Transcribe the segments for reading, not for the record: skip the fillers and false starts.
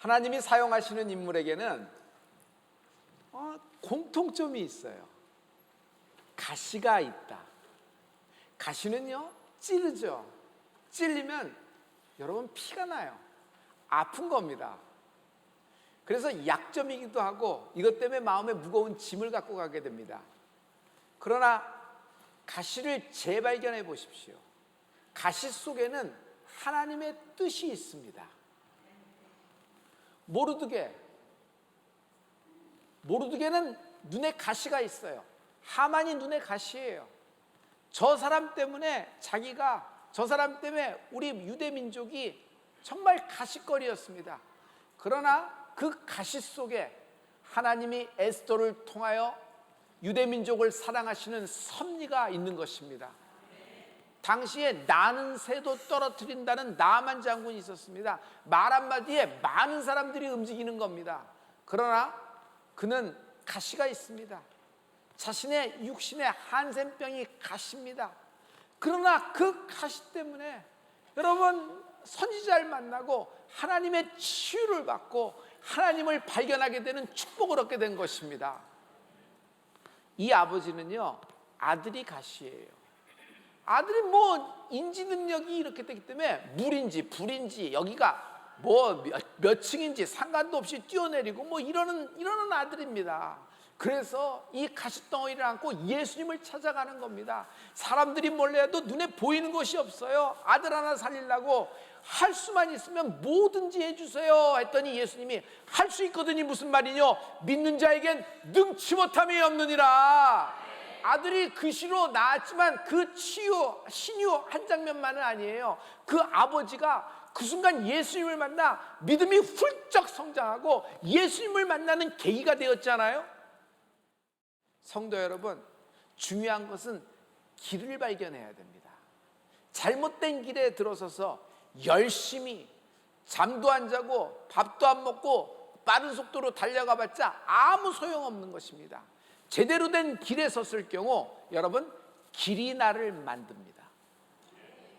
하나님이 사용하시는 인물에게는 공통점이 있어요. 가시가 있다. 가시는요, 찌르죠. 찔리면 여러분 피가 나요. 아픈 겁니다. 그래서 약점이기도 하고 이것 때문에 마음에 무거운 짐을 갖고 가게 됩니다. 그러나 가시를 재발견해 보십시오. 가시 속에는 하나님의 뜻이 있습니다. 모르드게는 눈에 가시가 있어요. 하만이 눈에 가시예요. 저 사람 때문에 우리 유대 민족이 정말 가시거리였습니다. 그러나 그 가시 속에 하나님이 에스더를 통하여 유대 민족을 사랑하시는 섭리가 있는 것입니다. 당시에 나는 새도 떨어뜨린다는 나만 장군이 있었습니다. 말 한마디에 많은 사람들이 움직이는 겁니다. 그러나 그는 가시가 있습니다. 자신의 육신의 한센병이 가시입니다. 그러나 그 가시 때문에 여러분 선지자를 만나고 하나님의 치유를 받고 하나님을 발견하게 되는 축복을 얻게 된 것입니다. 이 아버지는요, 아들이 가시예요. 아들이 인지 능력이 이렇게 되기 때문에 물인지 불인지 여기가 몇 층인지 상관도 없이 뛰어내리고 이러는 아들입니다. 그래서 이 가시덩어리를 안고 예수님을 찾아가는 겁니다. 사람들이 몰래도 눈에 보이는 것이 없어요. 아들 하나 살리려고 할 수만 있으면 뭐든지 해주세요 했더니 예수님이 할 수 있거든이 무슨 말이뇨? 믿는 자에겐 능치 못함이 없느니라. 아들이 그시로 낳았지만 그 신유 한 장면만은 아니에요. 그 아버지가 그 순간 예수님을 만나 믿음이 훌쩍 성장하고 예수님을 만나는 계기가 되었잖아요. 성도 여러분, 중요한 것은 길을 발견해야 됩니다. 잘못된 길에 들어서서 열심히 잠도 안 자고 밥도 안 먹고 빠른 속도로 달려가 봤자 아무 소용없는 것입니다. 제대로 된 길에 섰을 경우 여러분, 길이 나를 만듭니다.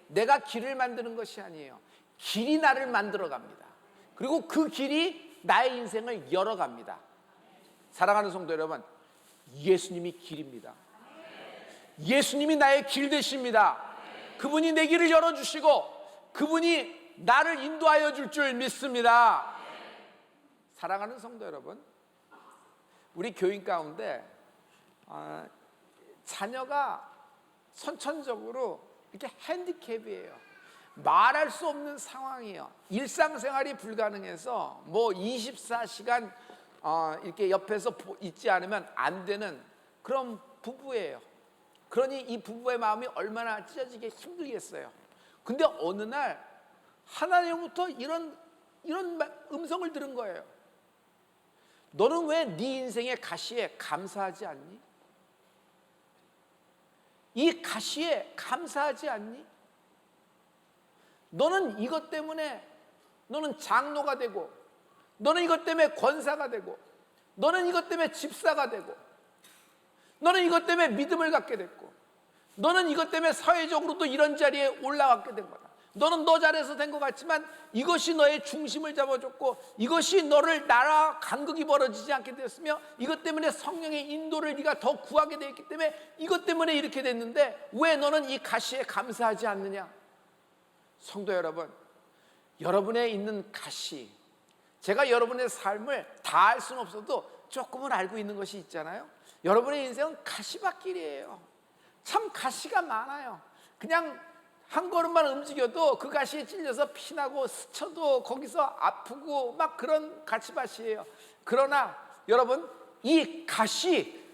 내가 길을 만드는 것이 아니에요. 길이 나를 만들어 갑니다. 그리고 그 길이 나의 인생을 열어갑니다. 사랑하는 성도 여러분, 예수님이 길입니다. 예수님이 나의 길 되십니다. 그분이 내 길을 열어주시고 그분이 나를 인도하여 줄 줄 믿습니다. 사랑하는 성도 여러분, 우리 교인 가운데 자녀가 선천적으로 이렇게 핸디캡이에요. 말할 수 없는 상황이에요. 일상생활이 불가능해서 24시간 이렇게 옆에서 있지 않으면 안 되는 그런 부부예요. 그러니 이 부부의 마음이 얼마나 찢어지게 힘들겠어요. 근데 어느 날 하나님부터 이런 음성을 들은 거예요. 너는 왜 네 인생의 가시에 감사하지 않니? 이 가시에 감사하지 않니? 너는 이것 때문에 너는 장로가 되고, 너는 이것 때문에 권사가 되고, 너는 이것 때문에 집사가 되고, 너는 이것 때문에 믿음을 갖게 됐고, 너는 이것 때문에 사회적으로도 이런 자리에 올라갔게 된 거다. 너는 너 잘해서 된 것 같지만 이것이 너의 중심을 잡아줬고, 이것이 너를 나라 간극이 벌어지지 않게 되었으며, 이것 때문에 성령의 인도를 네가 더 구하게 되었기 때문에 이것 때문에 이렇게 됐는데 왜 너는 이 가시에 감사하지 않느냐? 성도 여러분, 여러분의 있는 가시, 제가 여러분의 삶을 다 알 수는 없어도 조금은 알고 있는 것이 있잖아요. 여러분의 인생은 가시밭길이에요. 참 가시가 많아요. 그냥 한 걸음만 움직여도 그 가시에 찔려서 피나고 스쳐도 거기서 아프고 막 그런 가시밭이에요. 그러나 여러분, 이 가시,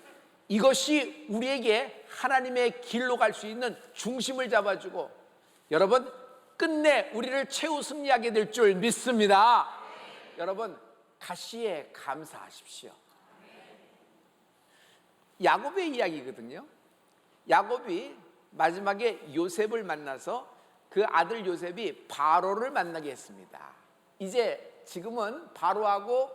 이것이 우리에게 하나님의 길로 갈 수 있는 중심을 잡아주고 여러분 끝내 우리를 최후 승리하게 될 줄 믿습니다. 여러분, 가시에 감사하십시오. 야곱의 이야기거든요. 야곱이 마지막에 요셉을 만나서 그 아들 요셉이 바로를 만나게 했습니다. 이제 지금은 바로하고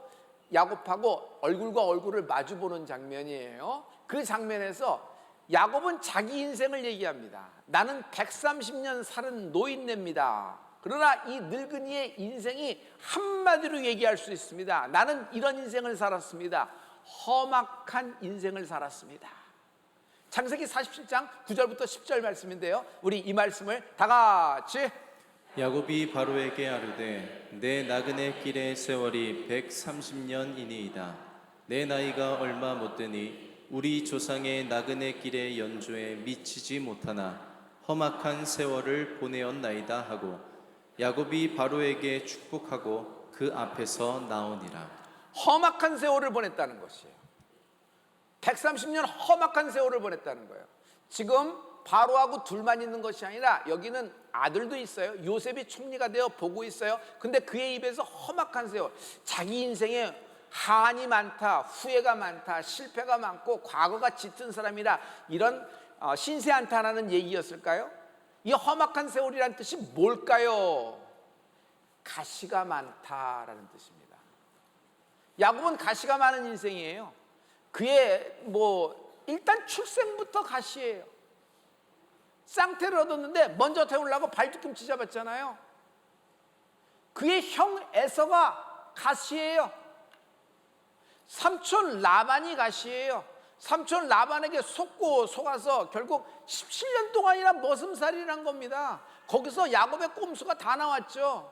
야곱하고 얼굴과 얼굴을 마주보는 장면이에요. 그 장면에서 야곱은 자기 인생을 얘기합니다. 나는 130년 살은 노인네입니다. 그러나 이 늙은이의 인생이 한마디로 얘기할 수 있습니다. 나는 이런 인생을 살았습니다. 험악한 인생을 살았습니다. 창세기 47장 9절부터 10절 말씀인데요, 우리 이 말씀을 다 같이. 야곱이 바로에게 아뢰되 내 나그네 길의 세월이 130년이니이다. 내 나이가 얼마 못되니 우리 조상의 나그네 길의 연조에 미치지 못하나 험악한 세월을 보내었나이다 하고 야곱이 바로에게 축복하고 그 앞에서 나오니라. 험악한 세월을 보냈다는 것이에요. 130년 험악한 세월을 보냈다는 거예요. 지금 바로하고 둘만 있는 것이 아니라 여기는 아들도 있어요. 요셉이 총리가 되어 보고 있어요. 근데 그의 입에서 험악한 세월, 자기 인생에 한이 많다, 후회가 많다, 실패가 많고 과거가 짙은 사람이라, 이런 신세한탄하는 얘기였을까요? 이 험악한 세월이란 뜻이 뭘까요? 가시가 많다라는 뜻입니다. 야곱은 가시가 많은 인생이에요. 그의 일단 출생부터 가시예요. 쌍태를 얻었는데 먼저 태우려고 발뒤꿈치 잡았잖아요. 그의 형 에서가 가시예요. 삼촌 라반이 가시예요. 삼촌 라반에게 속아서 결국 17년 동안이나 머슴살이란 겁니다. 거기서 야곱의 꼼수가 다 나왔죠.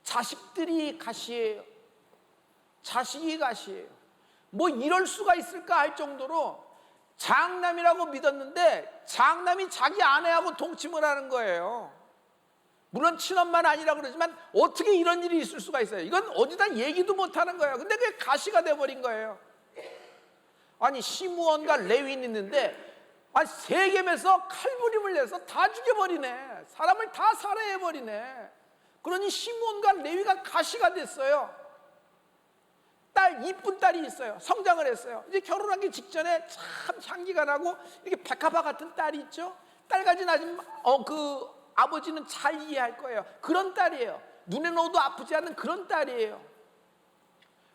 자식들이 가시예요. 자식이 가시예요. 이럴 수가 있을까 할 정도로 장남이라고 믿었는데 장남이 자기 아내하고 동침을 하는 거예요. 물론 친엄마는 아니라 그러지만 어떻게 이런 일이 있을 수가 있어요? 이건 어디다 얘기도 못하는 거예요. 근데 그게 가시가 돼버린 거예요. 아니, 시므온과 레위는 있는데 세겜에서 칼부림을 내서 다 죽여버리네. 사람을 다 살해해버리네. 그러니 시므온과 레위가 가시가 됐어요. 이쁜 딸이 있어요. 성장을 했어요. 이제 결혼하기 직전에 참 향기가 나고 이렇게 백합화 같은 딸이 있죠. 딸 가진 그 아버지는 잘 이해할 거예요. 그런 딸이에요. 눈에 넣어도 아프지 않는 그런 딸이에요.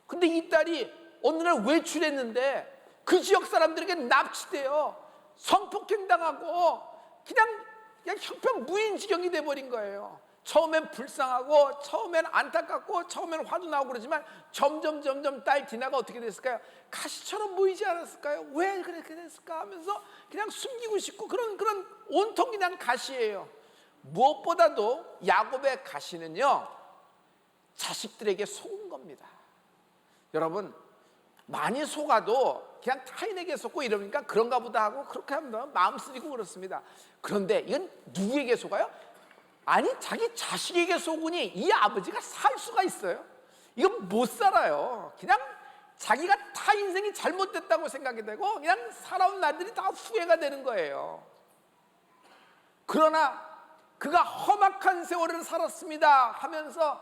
근데 이 딸이 어느 날 외출했는데 그 지역 사람들에게 납치돼요. 성폭행당하고 그냥 형편무인 지경이 돼버린 거예요. 처음엔 불쌍하고 처음엔 안타깝고 처음엔 화도 나오고 그러지만 점점 딸 디나가 어떻게 됐을까요? 가시처럼 보이지 않았을까요? 왜 그렇게 됐을까 하면서 그냥 숨기고 싶고 그런 온통 그냥 가시예요. 무엇보다도 야곱의 가시는요, 자식들에게 속은 겁니다. 여러분, 많이 속아도 그냥 타인에게 속고 이러니까 그런가 보다 하고 그렇게 하면 마음 쓰리고 그렇습니다. 그런데 이건 누구에게 속아요? 아니, 자기 자식에게 속으니 이 아버지가 살 수가 있어요? 이건 못 살아요. 그냥 자기가 다 인생이 잘못됐다고 생각이 되고 그냥 살아온 날들이 다 후회가 되는 거예요. 그러나 그가 험악한 세월을 살았습니다 하면서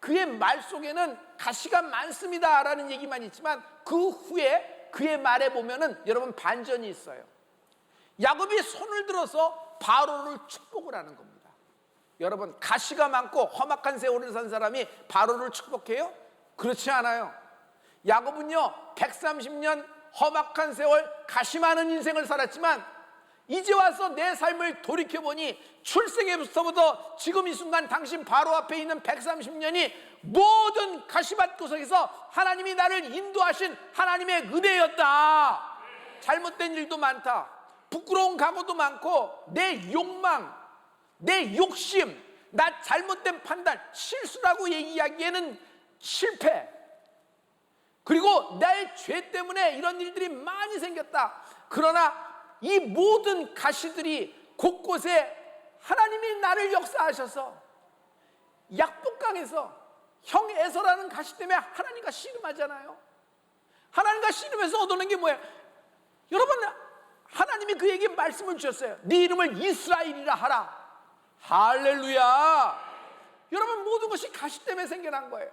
그의 말 속에는 가시가 많습니다 라는 얘기만 있지만 그 후에 그의 말에 보면은 여러분 반전이 있어요. 야곱이 손을 들어서 바로를 축복을 하는 겁니다. 여러분, 가시가 많고 험악한 세월을 산 사람이 바로를 축복해요? 그렇지 않아요. 야곱은요 130년 험악한 세월 가시 많은 인생을 살았지만 이제 와서 내 삶을 돌이켜보니 출생에부터 지금 이 순간 당신 바로 앞에 있는 130년이 모든 가시밭 구석에서 하나님이 나를 인도하신 하나님의 은혜였다. 잘못된 일도 많다. 부끄러운 각오도 많고 내 욕망, 내 욕심, 나 잘못된 판단, 실수라고 얘기하기에는 실패, 그리고 나의 죄 때문에 이런 일들이 많이 생겼다. 그러나 이 모든 가시들이 곳곳에 하나님이 나를 역사하셔서 약복강에서 형 에서라는 가시 때문에 하나님과 씨름하잖아요. 하나님과 씨름해서 얻어낸 게 뭐예요? 여러분, 하나님이 그에게 말씀을 주셨어요. 네 이름을 이스라엘이라 하라. 할렐루야. 여러분, 모든 것이 가시 때문에 생겨난 거예요.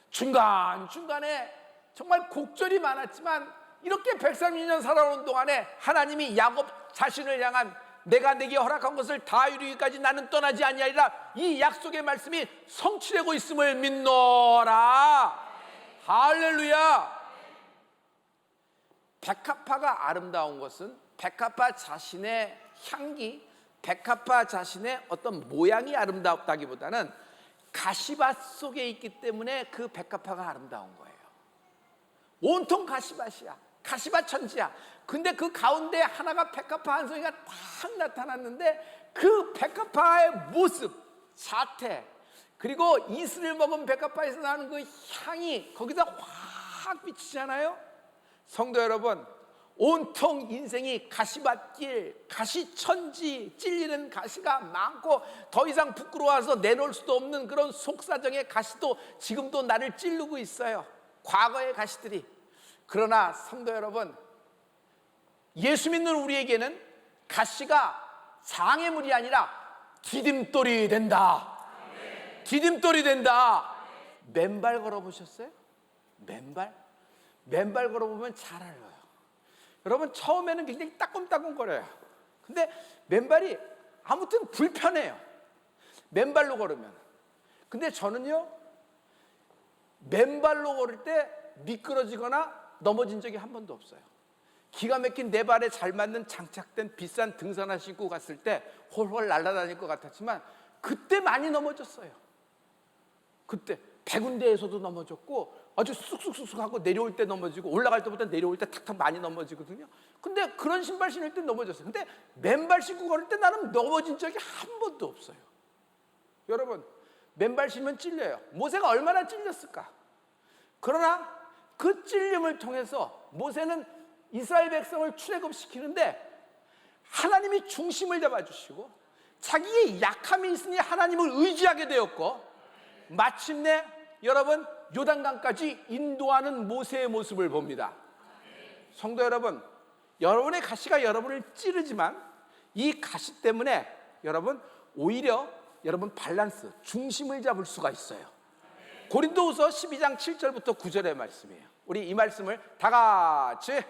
중간중간에 정말 곡절이 많았지만 이렇게 130년 살아오는 동안에 하나님이 야곱 자신을 향한 내가 내게 허락한 것을 다 이루기까지 나는 떠나지 아니하리라, 이 약속의 말씀이 성취되고 있음을 믿노라. 할렐루야. 백합화가 아름다운 것은 백합화 자신의 향기, 백합화 자신의 어떤 모양이 아름답다기보다는 가시밭 속에 있기 때문에 그 백합화가 아름다운 거예요. 온통 가시밭이야. 가시밭 천지야. 근데 그 가운데 하나가 백합화 한 송이가 딱 나타났는데 그 백합화의 모습, 자태, 그리고 이슬을 먹은 백합화에서 나는 그 향이 거기다 확 비치잖아요. 성도 여러분, 온통 인생이 가시밭길, 가시천지, 찔리는 가시가 많고 더 이상 부끄러워서 내놓을 수도 없는 그런 속사정의 가시도 지금도 나를 찌르고 있어요. 과거의 가시들이. 그러나 성도 여러분, 예수 믿는 우리에게는 가시가 장애물이 아니라 디딤돌이 된다. 디딤돌이 된다. 맨발 걸어보셨어요? 맨발 걸어보면 잘 알아요. 여러분, 처음에는 굉장히 따끔따끔거려요. 근데 맨발이 아무튼 불편해요. 맨발로 걸으면. 근데 저는요, 맨발로 걸을 때 미끄러지거나 넘어진 적이 한 번도 없어요. 기가 막힌 내 발에 잘 맞는 장착된 비싼 등산화 신고 갔을 때 홀홀 날아다닐 것 같았지만 그때 많이 넘어졌어요. 그때 100군데에서도 넘어졌고 아주 쑥쑥쑥쑥 하고 내려올 때 넘어지고 올라갈 때보다 내려올 때 탁탁 많이 넘어지거든요. 근데 그런 신발 신을 때 넘어졌어요. 근데 맨발 신고 걸을 때 나는 넘어진 적이 한 번도 없어요. 여러분, 맨발 신으면 찔려요. 모세가 얼마나 찔렸을까? 그러나 그 찔림을 통해서 모세는 이스라엘 백성을 출애굽시키는데 하나님이 중심을 잡아주시고 자기의 약함이 있으니 하나님을 의지하게 되었고 마침내 여러분 요단강까지 인도하는 모세의 모습을 봅니다. 성도 여러분, 여러분의 가시가 여러분을 찌르지만 이 가시 때문에 여러분 오히려 여러분 밸런스, 중심을 잡을 수가 있어요. 고린도후서 12장 7절부터 9절의 말씀이에요. 우리 이 말씀을 다 같이.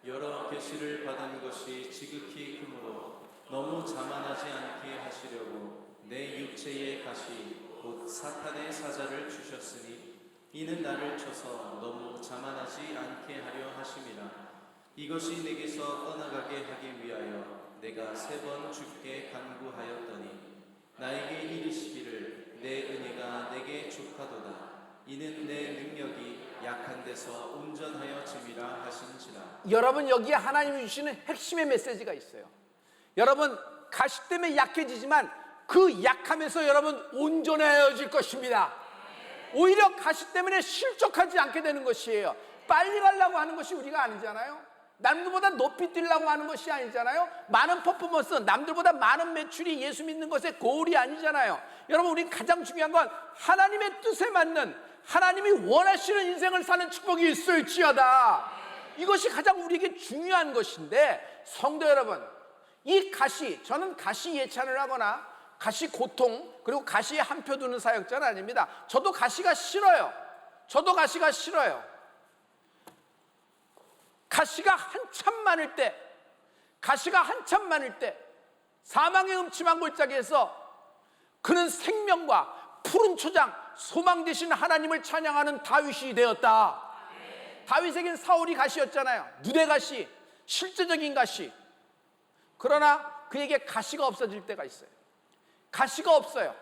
여러 계시를 받은 것이 지극히 크므로 너무 자만하지 않게 하시려고 내 육체의 가시 곧 사탄의 사자를 주셨으니 이는 나를 쳐서 너무 자만하지 않게 하려 하심이라. 이것이 내게서 떠나가게 하기 위하여 내가 3번 주께 간구하였더니 나에게 이르시기를 내 은혜가 내게 족하도다. 이는 내 능력이 약한 데서 온전하여 짐이라 하신지라. 여러분, 여기에 하나님이 주시는 핵심의 메시지가 있어요. 여러분, 가시 때문에 약해지지만 그 약함에서 여러분 온전해질 것입니다. 오히려 가시 때문에 실족하지 않게 되는 것이에요. 빨리 가려고 하는 것이 우리가 아니잖아요. 남들보다 높이 뛰려고 하는 것이 아니잖아요. 많은 퍼포먼스, 남들보다 많은 매출이 예수 믿는 것의 고울이 아니잖아요. 여러분, 우리 가장 중요한 건 하나님의 뜻에 맞는, 하나님이 원하시는 인생을 사는 축복이 있을지어다. 이것이 가장 우리에게 중요한 것인데, 성도 여러분, 이 가시, 저는 가시 예찬을 하거나 가시 고통, 그리고 가시에 한 표 두는 사역자는 아닙니다. 저도 가시가 싫어요. 가시가 한참 많을 때 사망의 음침한 골짜기에서 그는 생명과 푸른 초장, 소망 되신 하나님을 찬양하는 다윗이 되었다. 다윗에겐 사울이 가시였잖아요. 누대 가시, 실제적인 가시. 그러나 그에게 가시가 없어질 때가 있어요. 가시가 없어요.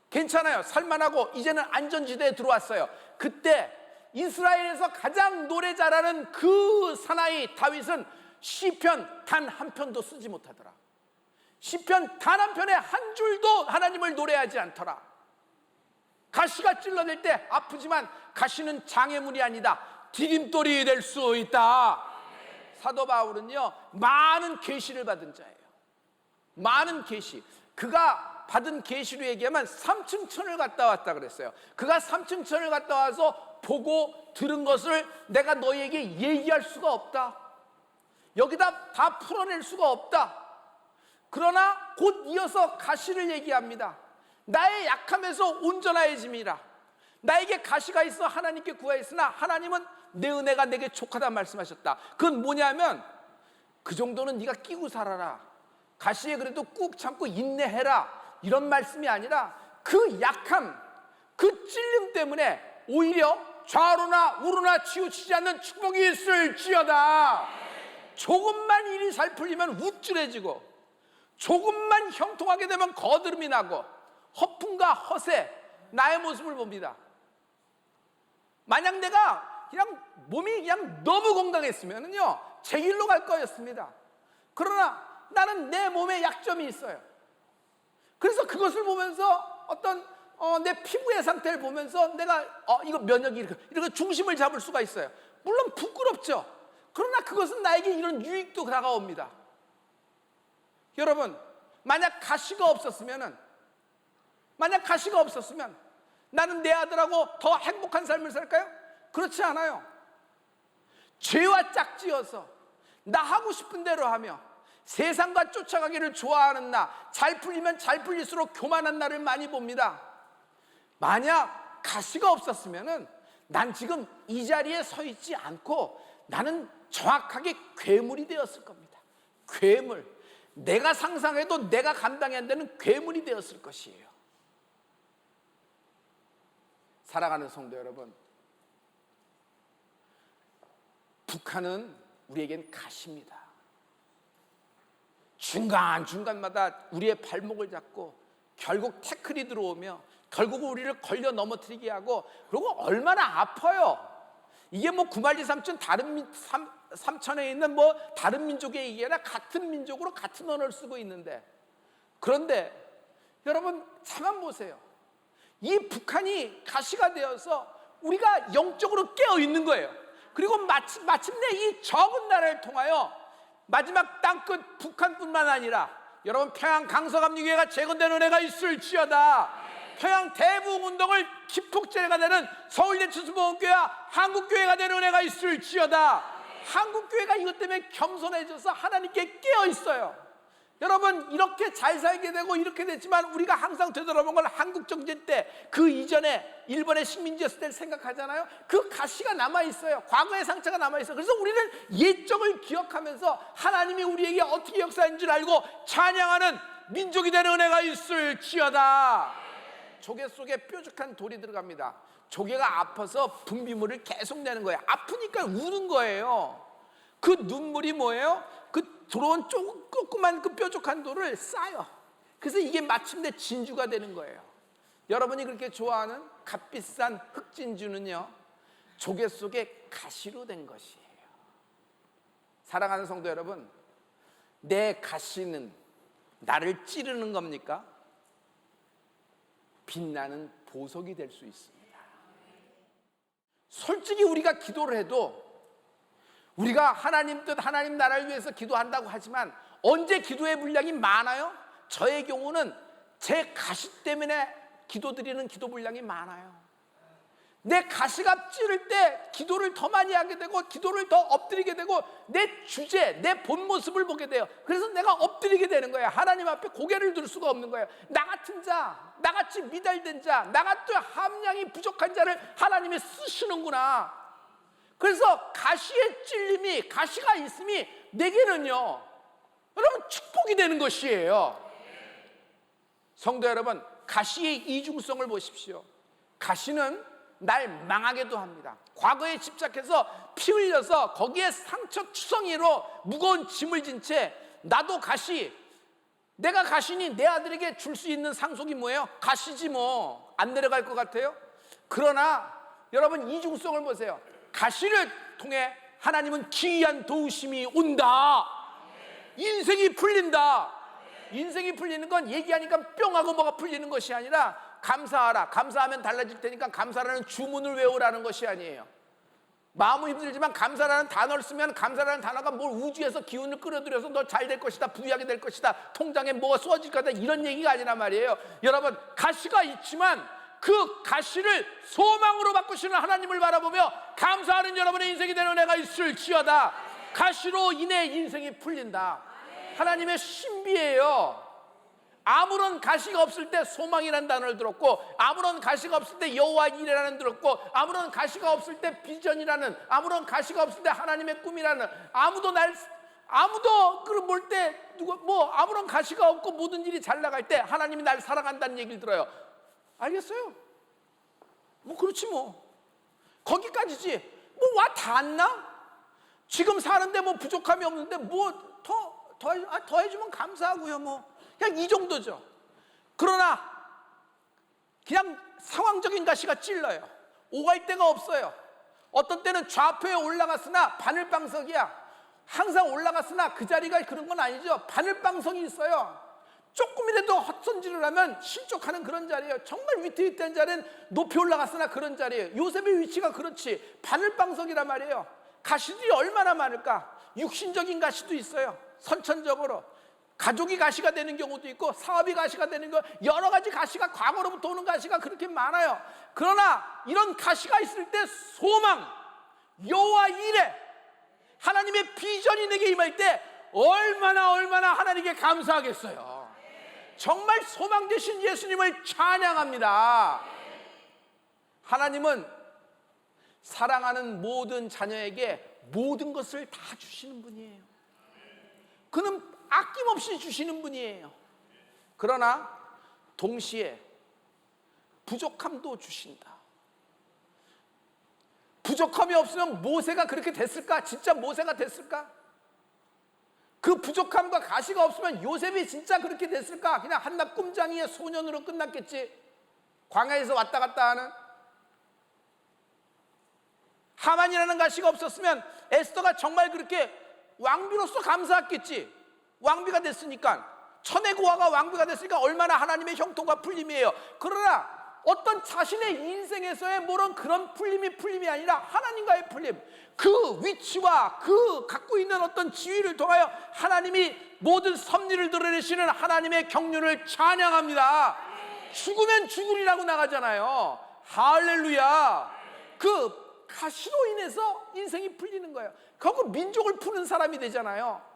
괜찮아요. 살만하고 이제는 안전지대에 들어왔어요. 그때 이스라엘에서 가장 노래 잘하는 그 사나이 다윗은 시편 단 한 편도 쓰지 못하더라. 시편 단 한 편에 한 줄도 하나님을 노래하지 않더라. 가시가 찔러낼 때 아프지만 가시는 장애물이 아니다. 디딤돌이 될 수 있다. 사도 바울은요, 많은 계시를 받은 자예요. 많은 계시. 그가 받은 계시로 얘기하면 3층 천을 갔다 왔다 그랬어요. 그가 3층 천을 갔다 와서 보고 들은 것을 내가 너희에게 얘기할 수가 없다. 여기다 다 풀어낼 수가 없다. 그러나 곧 이어서 가시를 얘기합니다. 나의 약함에서 온전해짐이라. 나에게 가시가 있어 하나님께 구하였으나 하나님은 내 은혜가 내게 족하다 말씀하셨다. 그건 뭐냐면 그 정도는 네가 끼고 살아라. 가시에 그래도 꾹 참고 인내해라. 이런 말씀이 아니라 그 약함, 그 찔림 때문에 오히려 좌로나 우로나 치우치지 않는 축복이 있을지어다. 조금만 일이 잘 풀리면 우쭐해지고, 조금만 형통하게 되면 거드름이 나고 허풍과 허세, 나의 모습을 봅니다. 만약 내가 그냥 몸이 그냥 너무 건강했으면요 제 길로 갈 거였습니다. 그러나 나는 내 몸에 약점이 있어요. 그래서 그것을 보면서 어떤 내 피부의 상태를 보면서 내가 이거 면역이 이렇게 중심을 잡을 수가 있어요. 물론 부끄럽죠. 그러나 그것은 나에게 이런 유익도 다가옵니다. 여러분, 만약 가시가 없었으면 나는 내 아들하고 더 행복한 삶을 살까요? 그렇지 않아요. 죄와 짝지어서 나 하고 싶은 대로 하며 세상과 쫓아가기를 좋아하는 나, 잘 풀리면 잘 풀릴수록 교만한 나를 많이 봅니다. 만약 가시가 없었으면 난 지금 이 자리에 서 있지 않고 나는 정확하게 괴물이 되었을 겁니다. 괴물. 내가 상상해도 내가 감당이 안 되는 괴물이 되었을 것이에요. 사랑하는 성도 여러분, 북한은 우리에겐 가시입니다. 중간중간마다 우리의 발목을 잡고 결국 태클이 들어오며 결국 우리를 걸려 넘어뜨리게 하고, 그리고 얼마나 아파요. 이게 뭐 구말리 삼촌 삼천에 있는 뭐 다른 민족의 얘기 아니라 같은 민족으로 같은 언어를 쓰고 있는데, 그런데 여러분 가만 보세요. 이 북한이 가시가 되어서 우리가 영적으로 깨어 있는 거예요. 그리고 마침내 이 적은 나라를 통하여 마지막 땅끝 북한뿐만 아니라 여러분 평양 강서감리교회가 재건되는 은혜가 있을지어다. 평양 대부흥운동을 기폭제가 되는 서울예수보험교회와 한국교회가 되는 은혜가 있을지어다. 한국교회가 이것 때문에 겸손해져서 하나님께 깨어 있어요. 여러분, 이렇게 잘 살게 되고 이렇게 됐지만 우리가 항상 되돌아본 건 한국정전 때, 그 이전에 일본의 식민지였을 때를 생각하잖아요. 그 가시가 남아있어요. 과거의 상처가 남아있어요. 그래서 우리는 옛적을 기억하면서 하나님이 우리에게 어떻게 역사한 줄 알고 찬양하는 민족이 되는 은혜가 있을지어다. 조개 속에 뾰족한 돌이 들어갑니다. 조개가 아파서 분비물을 계속 내는 거예요. 아프니까 우는 거예요. 그 눈물이 뭐예요? 그 들어온 조그만 그 뾰족한 돌을 쌓아요. 그래서 이게 마침내 진주가 되는 거예요. 여러분이 그렇게 좋아하는 값비싼 흑진주는요, 조개 속에 가시로 된 것이에요. 사랑하는 성도 여러분, 내 가시는 나를 찌르는 겁니까? 빛나는 보석이 될 수 있습니다. 솔직히 우리가 기도를 해도, 우리가 하나님 뜻, 하나님 나라를 위해서 기도한다고 하지만 언제 기도의 분량이 많아요? 저의 경우는 제 가시 때문에 기도드리는 기도 분량이 많아요. 내 가시가 찌를 때 기도를 더 많이 하게 되고 기도를 더 엎드리게 되고 내 주제, 내 본 모습을 보게 돼요. 그래서 내가 엎드리게 되는 거예요. 하나님 앞에 고개를 들 수가 없는 거예요. 나 같은 자, 나같이 미달된 자, 나같은 함량이 부족한 자를 하나님이 쓰시는구나. 그래서 가시의 찔림이, 가시가 있음이 내게는요, 여러분 축복이 되는 것이에요. 성도 여러분, 가시의 이중성을 보십시오. 가시는 날 망하게도 합니다. 과거에 집착해서 피 흘려서 거기에 상처 추성이로 무거운 짐을 진 채 나도 가시, 내가 가시니 내 아들에게 줄 수 있는 상속이 뭐예요? 가시지 뭐. 안 내려갈 것 같아요? 그러나 여러분 이중성을 보세요. 가시를 통해 하나님은 기이한 도우심이 온다. 인생이 풀린다. 인생이 풀리는 건 얘기하니까 뿅하고 뭐가 풀리는 것이 아니라 감사하라, 감사하면 달라질 테니까 감사라는 주문을 외우라는 것이 아니에요. 마음은 힘들지만 감사라는 단어를 쓰면 감사라는 단어가 뭘 우주에서 기운을 끌어들여서 너 잘 될 것이다, 부유하게 될 것이다, 통장에 뭐가 쏟아질 거다, 이런 얘기가 아니란 말이에요. 여러분, 가시가 있지만 그 가시를 소망으로 바꾸시는 하나님을 바라보며 감사하는 여러분의 인생이 되는 은혜가 있을지어다. 가시로 인해 인생이 풀린다. 하나님의 신비예요. 아무런 가시가 없을 때 소망이라는 단어를 들었고, 아무런 가시가 없을 때 여호와 이레라는 들었고, 아무런 가시가 없을 때 비전이라는, 아무런 가시가 없을 때 하나님의 꿈이라는, 아무도 그걸 볼 때 누가 뭐 아무런 가시가 없고 모든 일이 잘 나갈 때 하나님이 날 사랑한다는 얘기를 들어요. 알겠어요? 뭐 그렇지 뭐. 거기까지지. 뭐 와 닿았나? 지금 사는데 뭐 부족함이 없는데 뭐 더 더해주면 감사하고요. 뭐 그냥 이 정도죠. 그러나 그냥 상황적인 가시가 찔러요. 오갈 데가 없어요. 어떤 때는 좌표에 올라갔으나 바늘방석이야. 항상 올라갔으나 그 자리가 그런 건 아니죠. 바늘방석이 있어요. 조금이라도 헛손질을 하면 실족하는 그런 자리예요. 정말 위태위태한 자리는 높이 올라갔으나 그런 자리예요. 요셉의 위치가 그렇지. 바늘방석이란 말이에요. 가시들이 얼마나 많을까. 육신적인 가시도 있어요. 선천적으로 가족이 가시가 되는 경우도 있고 사업이 가시가 되는 거, 여러 가지 가시가, 과거로부터 오는 가시가 그렇게 많아요. 그러나 이런 가시가 있을 때 소망, 여호와 이레, 하나님의 비전이 내게 임할 때 얼마나 하나님께 감사하겠어요. 정말 소망 되신 예수님을 찬양합니다. 하나님은 사랑하는 모든 자녀에게 모든 것을 다 주시는 분이에요. 그는 아낌없이 주시는 분이에요. 그러나 동시에 부족함도 주신다. 부족함이 없으면 모세가 그렇게 됐을까? 진짜 모세가 됐을까? 그 부족함과 가시가 없으면 요셉이 진짜 그렇게 됐을까? 그냥 한낱 꿈장이의 소년으로 끝났겠지. 광야에서 왔다 갔다 하는. 하만이라는 가시가 없었으면 에스더가 정말 그렇게 왕비로서 감사했겠지. 왕비가 됐으니까, 천의 고아가 왕비가 됐으니까 얼마나 하나님의 형통과 풀림이에요. 그러나 어떤 자신의 인생에서의 그런 풀림이 아니라 하나님과의 풀림, 그 위치와 그 갖고 있는 어떤 지위를 통하여 하나님이 모든 섭리를 드러내시는 하나님의 경륜을 찬양합니다. 죽으면 죽으리라고 나가잖아요. 할렐루야. 그 가시로 인해서 인생이 풀리는 거예요. 결국 민족을 푸는 사람이 되잖아요.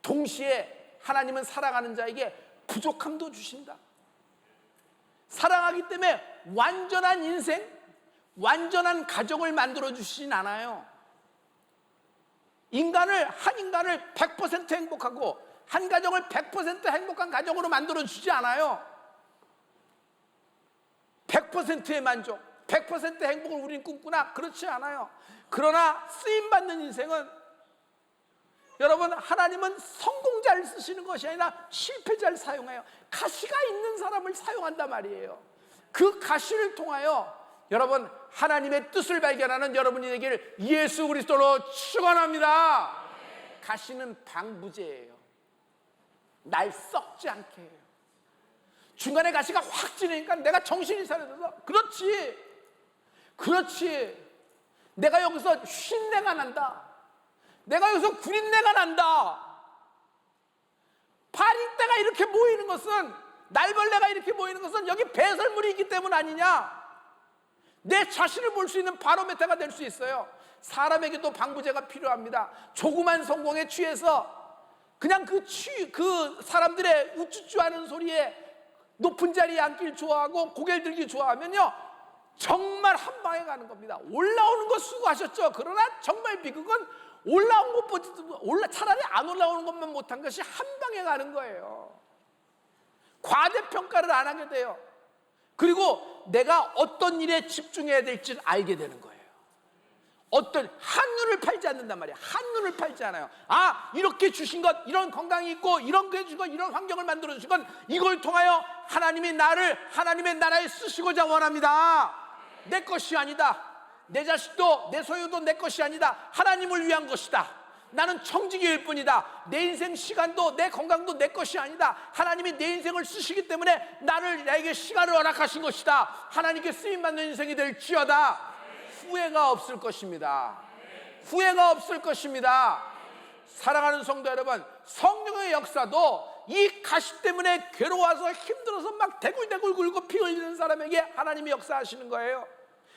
동시에 하나님은 사랑하는 자에게 부족함도 주신다. 사랑하기 때문에 완전한 인생, 완전한 가정을 만들어 주시진 않아요. 한 인간을 100% 행복하고 한 가정을 100% 행복한 가정으로 만들어 주지 않아요. 100%의 만족, 100% 행복을 우리는 꿈꾸나? 그렇지 않아요. 그러나 쓰임받는 인생은, 여러분, 하나님은 성공자를 쓰시는 것이 아니라 실패자를 사용해요. 가시가 있는 사람을 사용한단 말이에요. 그 가시를 통하여 여러분, 하나님의 뜻을 발견하는 여러분이 되기를 예수 그리스도로 축원합니다. 가시는 방부제예요. 날 썩지 않게 해요. 중간에 가시가 확 찌르니까 내가 정신이 사라져서 그렇지, 내가 여기서 쉰내가 난다, 내가 여기서 구린내가 난다, 파리떼가 이렇게 모이는 것은, 날벌레가 이렇게 모이는 것은 여기 배설물이 있기 때문 아니냐. 내 자신을 볼 수 있는 바로메타가 될 수 있어요. 사람에게도 방부제가 필요합니다. 조그만 성공에 취해서 그냥 그 사람들의 우쭈쭈하는 소리에 높은 자리에 앉길 좋아하고 고개를 들기 좋아하면요, 정말 한 방에 가는 겁니다. 올라오는 거 수고하셨죠. 그러나 정말 비극은 올라온 것보다 차라리 안 올라오는 것만 못한 것이 한 방에 가는 거예요. 과대평가를 안 하게 돼요. 그리고 내가 어떤 일에 집중해야 될지 알게 되는 거예요. 한눈을 팔지 않는단 말이에요. 한눈을 팔지 않아요. 이렇게 주신 것, 이런 건강이 있고, 이런 거 해주신 것, 이런 환경을 만들어 주신 건, 이걸 통하여 하나님이 나를 하나님의 나라에 쓰시고자 원합니다. 내 것이 아니다. 내 자식도 내 소유도 내 것이 아니다. 하나님을 위한 것이다. 나는 청지기일 뿐이다. 내 인생 시간도 내 건강도 내 것이 아니다. 하나님이 내 인생을 쓰시기 때문에 나에게 시간을 허락하신 것이다. 하나님께 쓰임받는 인생이 될지어다. 후회가 없을 것입니다. 후회가 없을 것입니다. 사랑하는 성도 여러분, 성령의 역사도 이 가시 때문에 괴로워서 힘들어서 막 대굴대굴 굴고 피 흘리는 사람에게 하나님이 역사하시는 거예요.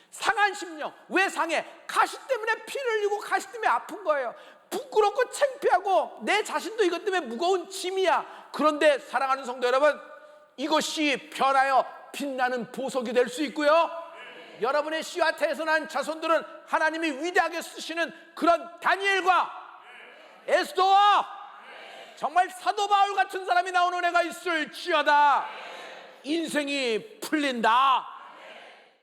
상한 심령. 왜 상해? 가시 때문에 피를 흘리고 가시 때문에 아픈 거예요. 부끄럽고 창피하고 내 자신도 이것 때문에 무거운 짐이야. 그런데 사랑하는 성도 여러분, 이것이 변하여 빛나는 보석이 될 수 있고요, 여러분의 씨와 태어난 자손들은 하나님이 위대하게 쓰시는 그런 다니엘과 에스더와 정말 사도 바울 같은 사람이 나오는 애가 있을지어다. 인생이 풀린다.